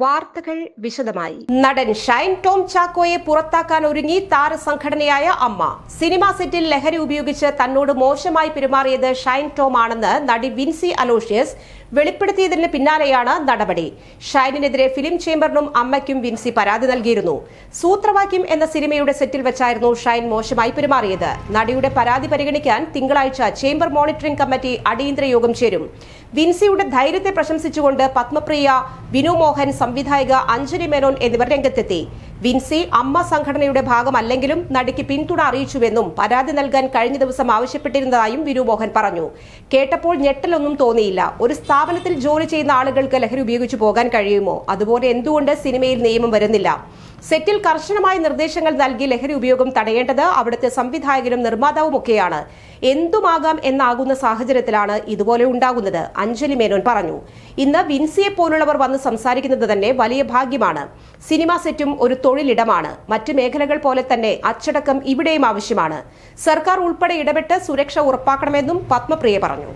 വാർത്തകൾ വിശദമായി. നടൻ ഷൈൻ ടോം ചാക്കോയെ പുറത്താക്കാൻ ഒരുങ്ങി താരസംഘടനയായ അമ്മ. സിനിമാ സെറ്റിൽ ലഹരി ഉപയോഗിച്ച് തന്നോട് മോശമായി പെരുമാറിയത് ഷൈൻ ടോം ആണെന്ന് നടി വിൻസി അലോഷ്യസ് വെളിപ്പെടുത്തിയതിന് പിന്നാലെയാണ് നടപടി. ഷൈനിനെതിരെ ഫിലിം ചേംബറിനും അമ്മയ്ക്കും വിൻസി പരാതി നൽകിയിരുന്നു. സൂത്രവാക്യം എന്ന സിനിമയുടെ സെറ്റിൽ വെച്ചായിരുന്നു ഷൈൻ മോശമായി പെരുമാറിയത്. നടിയുടെ പരാതി പരിഗണിക്കാൻ തിങ്കളാഴ്ച ചേംബർ മോണിറ്ററിംഗ് കമ്മിറ്റി അടിയന്തര യോഗം ചേരും. വിൻസിയുടെ ധൈര്യത്തെ പ്രശംസിച്ചുകൊണ്ട് പത്മപ്രിയ, വിനു മോഹൻ, സംവിധായിക അഞ്ജലി മേനോൻ എന്നിവർ രംഗത്തെത്തി. വിൻസി അമ്മ സംഘടനയുടെ ഭാഗമല്ലെങ്കിലും നടിക്ക് പിന്തുണ അറിയിച്ചുവെന്നും പരാതി നൽകാൻ കഴിഞ്ഞ ദിവസം ആവശ്യപ്പെട്ടിരുന്നതായും വിനു മോഹൻ പറഞ്ഞു. കേട്ടപ്പോൾ ഞെട്ടലൊന്നും തോന്നിയില്ല. ഒരു സ്ഥാപനത്തിൽ ജോലി ചെയ്യുന്ന ആളുകൾക്ക് ലഹരി ഉപയോഗിച്ചു പോകാൻ കഴിയുമോ? അതുപോലെ എന്തുകൊണ്ട് സിനിമയിൽ നിയമം വരുന്നില്ല? സെറ്റിൽ കർശനമായ നിർദ്ദേശങ്ങൾ നൽകി ലഹരി ഉപയോഗം തടയേണ്ടത് അവിടുത്തെ സംവിധായകനും നിർമ്മാതാവുമൊക്കെയാണ്. എന്തുമാകാം എന്നാകുന്ന സാഹചര്യത്തിലാണ് ഇതുപോലെ ഉണ്ടാകുന്നത്, അഞ്ജലി മേനോൻ പറഞ്ഞു. ഇന്ന് വിൻസിയെ പോലുള്ളവർ വന്ന് സംസാരിക്കുന്നത് തന്നെ വലിയ ഭാഗ്യമാണ്. സിനിമാ സെറ്റും ഒരു തൊഴിലിടമാണ്. മറ്റു മേഖലകൾ പോലെ തന്നെ അച്ചടക്കം ഇവിടെയും ആവശ്യമാണ്. സർക്കാർ ഉൾപ്പെടെ ഇടപെട്ട് സുരക്ഷ ഉറപ്പാക്കണമെന്നും പത്മപ്രിയ പറഞ്ഞു.